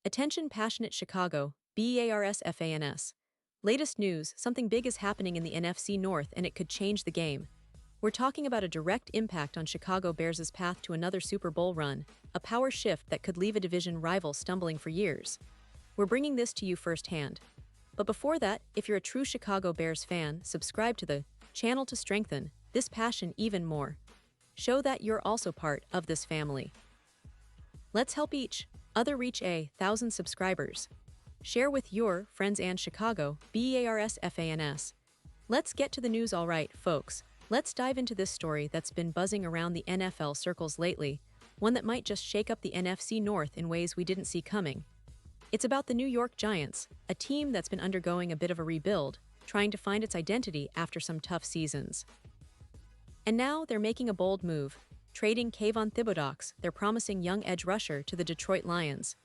Attention passionate Chicago, Bears fans. Latest news, something big is happening in the NFC North and it could change the game. We're talking about a direct impact on Chicago Bears' path to another Super Bowl run, a power shift that could leave a division rival stumbling for years. We're bringing this to you firsthand. But before that, if you're a true Chicago Bears fan, subscribe to the channel to strengthen this passion even more. Show that you're also part of this family. Let's help each other reach 1,000 subscribers. Share with your friends and Chicago Bears fans. Let's get to the news. Alright, folks, let's dive into this story that's been buzzing around the NFL circles lately, one that might just shake up the NFC North in ways we didn't see coming. It's about the New York Giants, a team that's been undergoing a bit of a rebuild, trying to find its identity after some tough seasons. And now they're making a bold move, trading Kayvon Thibodeaux, their promising young edge rusher, to the Detroit Lions.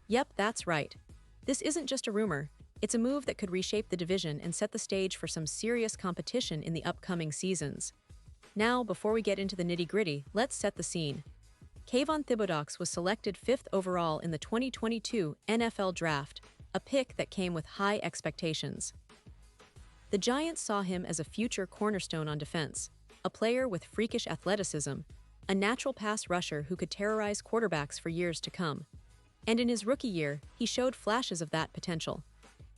Yep, that's right. This isn't just a rumor, it's a move that could reshape the division and set the stage for some serious competition in the upcoming seasons. Now, before we get into the nitty-gritty, let's set the scene. Kayvon Thibodeaux was selected 5th overall in the 2022 NFL Draft, a pick that came with high expectations. The Giants saw him as a future cornerstone on defense, a player with freakish athleticism, a natural pass rusher who could terrorize quarterbacks for years to come. And in his rookie year, he showed flashes of that potential.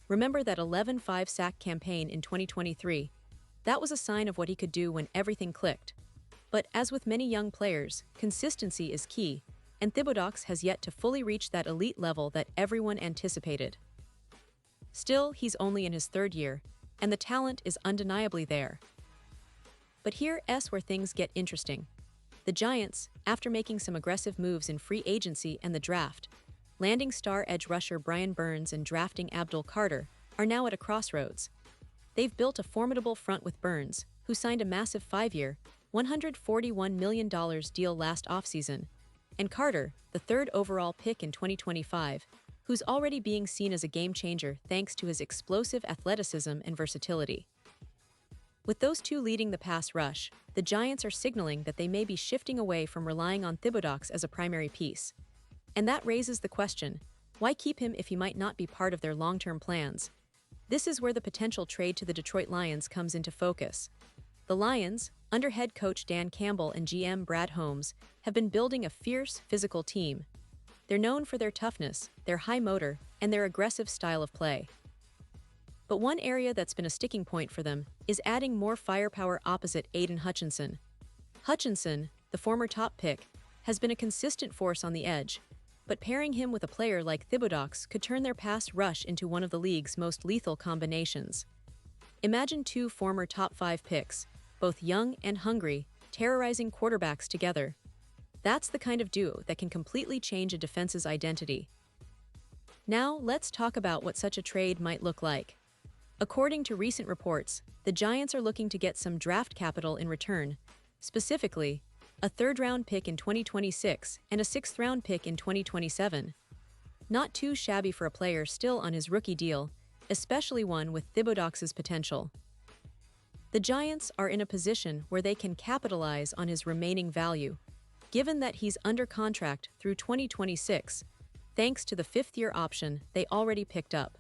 Remember that 11-5 sack campaign in 2023? That was a sign of what he could do when everything clicked. But as with many young players, consistency is key, and Thibodeaux has yet to fully reach that elite level that everyone anticipated. Still, he's only in his third year, and the talent is undeniably there. But here's where things get interesting. The Giants, after making some aggressive moves in free agency and the draft, landing star edge rusher Brian Burns and drafting Abdul Carter, are now at a crossroads. They've built a formidable front with Burns, who signed a massive 5-year, $141 million deal last offseason, and Carter, the 3rd overall pick in 2025, who's already being seen as a game-changer thanks to his explosive athleticism and versatility. With those two leading the pass rush, the Giants are signaling that they may be shifting away from relying on Thibodeaux as a primary piece. And that raises the question, why keep him if he might not be part of their long-term plans? This is where the potential trade to the Detroit Lions comes into focus. The Lions, under head coach Dan Campbell and GM Brad Holmes, have been building a fierce, physical team. They're known for their toughness, their high motor, and their aggressive style of play. But one area that's been a sticking point for them is adding more firepower opposite Aiden Hutchinson. Hutchinson, the former top pick, has been a consistent force on the edge, but pairing him with a player like Thibodeaux could turn their pass rush into one of the league's most lethal combinations. Imagine two former top 5 picks, both young and hungry, terrorizing quarterbacks together. That's the kind of duo that can completely change a defense's identity. Now, let's talk about what such a trade might look like. According to recent reports, the Giants are looking to get some draft capital in return, specifically, a 3rd-round pick in 2026 and a 6th-round pick in 2027. Not too shabby for a player still on his rookie deal, especially one with Thibodeaux' potential. The Giants are in a position where they can capitalize on his remaining value, given that he's under contract through 2026, thanks to the 5th-year option they already picked up.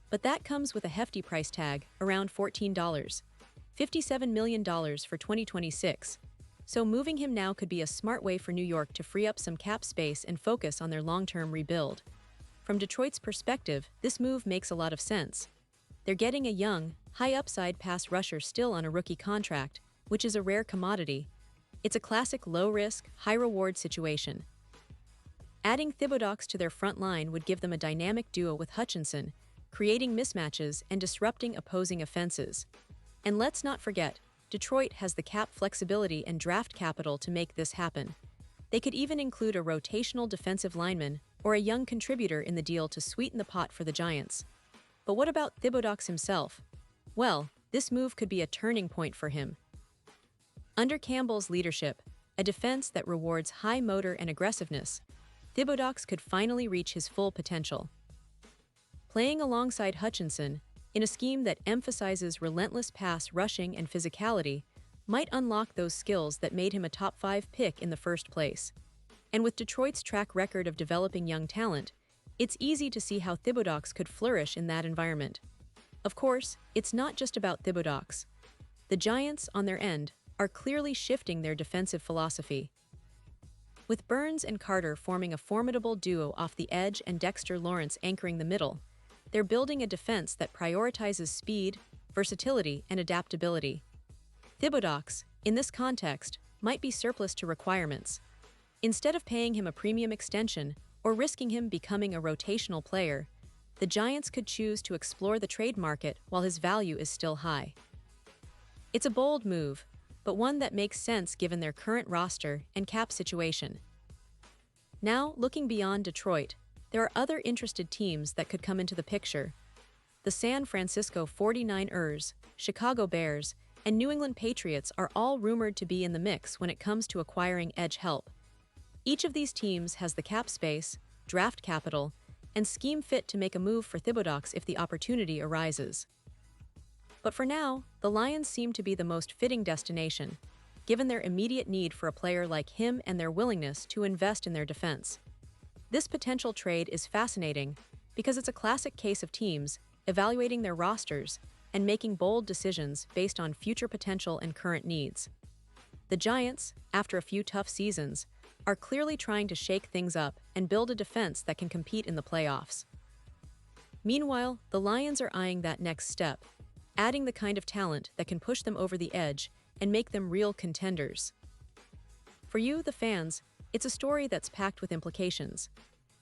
But that comes with a hefty price tag, around $14.57 million for 2026, so moving him now could be a smart way for New York to free up some cap space and focus on their long-term rebuild. From Detroit's perspective, this move makes a lot of sense. They're getting a young, high-upside pass rusher still on a rookie contract, which is a rare commodity. It's a classic low-risk, high-reward situation. Adding Thibodeaux to their front line would give them a dynamic duo with Hutchinson, creating mismatches and disrupting opposing offenses. And let's not forget, Detroit has the cap flexibility and draft capital to make this happen. They could even include a rotational defensive lineman or a young contributor in the deal to sweeten the pot for the Giants. But what about Thibodeaux himself? Well, this move could be a turning point for him. Under Campbell's leadership, a defense that rewards high motor and aggressiveness, Thibodeaux could finally reach his full potential. Playing alongside Hutchinson, in a scheme that emphasizes relentless pass rushing and physicality, might unlock those skills that made him a top 5 pick in the first place. And with Detroit's track record of developing young talent, It's easy to see how Thibodeaux could flourish in that environment. Of course, it's not just about Thibodeaux. The Giants, on their end, are clearly shifting their defensive philosophy. With Burns and Carter forming a formidable duo off the edge and Dexter Lawrence anchoring the middle, they're building a defense that prioritizes speed, versatility, and adaptability. Thibodeaux, in this context, might be surplus to requirements. Instead of paying him a premium extension or risking him becoming a rotational player, the Giants could choose to explore the trade market while his value is still high. It's a bold move, but one that makes sense given their current roster and cap situation. Now, looking beyond Detroit, there are other interested teams that could come into the picture. The San Francisco 49ers, Chicago Bears, and New England Patriots are all rumored to be in the mix when it comes to acquiring edge help. Each of these teams has the cap space, draft capital, and scheme fit to make a move for Thibodeaux if the opportunity arises. But for now, the Lions seem to be the most fitting destination, given their immediate need for a player like him and their willingness to invest in their defense. This potential trade is fascinating because it's a classic case of teams evaluating their rosters and making bold decisions based on future potential and current needs. The Giants, after a few tough seasons, are clearly trying to shake things up and build a defense that can compete in the playoffs. Meanwhile, the Lions are eyeing that next step, adding the kind of talent that can push them over the edge and make them real contenders. For you, the fans, it's a story that's packed with implications.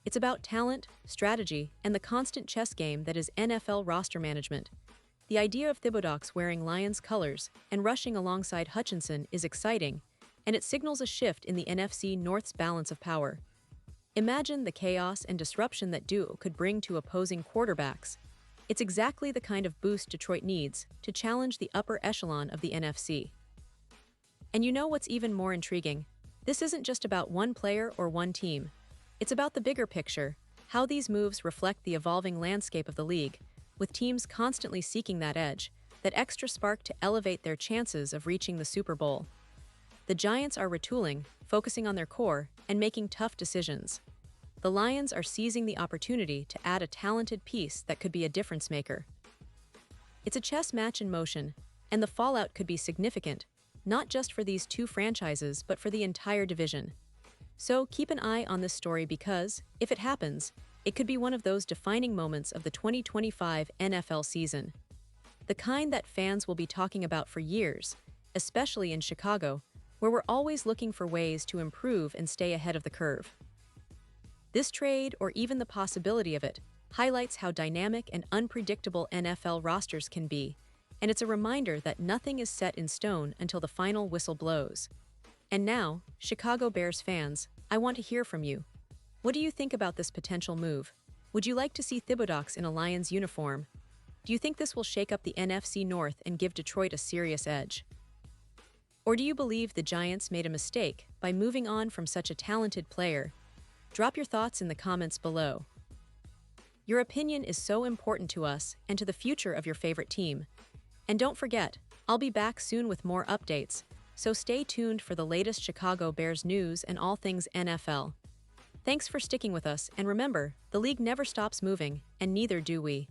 It's about talent, strategy, and the constant chess game that is NFL roster management. The idea of Thibodeaux wearing Lions colors and rushing alongside Hutchinson is exciting, and it signals a shift in the NFC North's balance of power. Imagine the chaos and disruption that duo could bring to opposing quarterbacks. It's exactly the kind of boost Detroit needs to challenge the upper echelon of the NFC. And you know what's even more intriguing? This isn't just about one player or one team. It's about the bigger picture, how these moves reflect the evolving landscape of the league, with teams constantly seeking that edge, that extra spark to elevate their chances of reaching the Super Bowl. The Giants are retooling, focusing on their core, and making tough decisions. The Lions are seizing the opportunity to add a talented piece that could be a difference maker. It's a chess match in motion, and the fallout could be significant, not just for these two franchises but for the entire division. So keep an eye on this story because, if it happens, it could be one of those defining moments of the 2025 NFL season. The kind that fans will be talking about for years, especially in Chicago, where we're always looking for ways to improve and stay ahead of the curve. This trade, or even the possibility of it, highlights how dynamic and unpredictable NFL rosters can be, and it's a reminder that nothing is set in stone until the final whistle blows. And now, Chicago Bears fans, I want to hear from you. What do you think about this potential move? Would you like to see Thibodeaux in a Lions uniform? Do you think this will shake up the NFC North and give Detroit a serious edge? Or do you believe the Giants made a mistake by moving on from such a talented player? Drop your thoughts in the comments below. Your opinion is so important to us and to the future of your favorite team. And don't forget, I'll be back soon with more updates, so stay tuned for the latest Chicago Bears news and all things NFL. Thanks for sticking with us, and remember, the league never stops moving, and neither do we.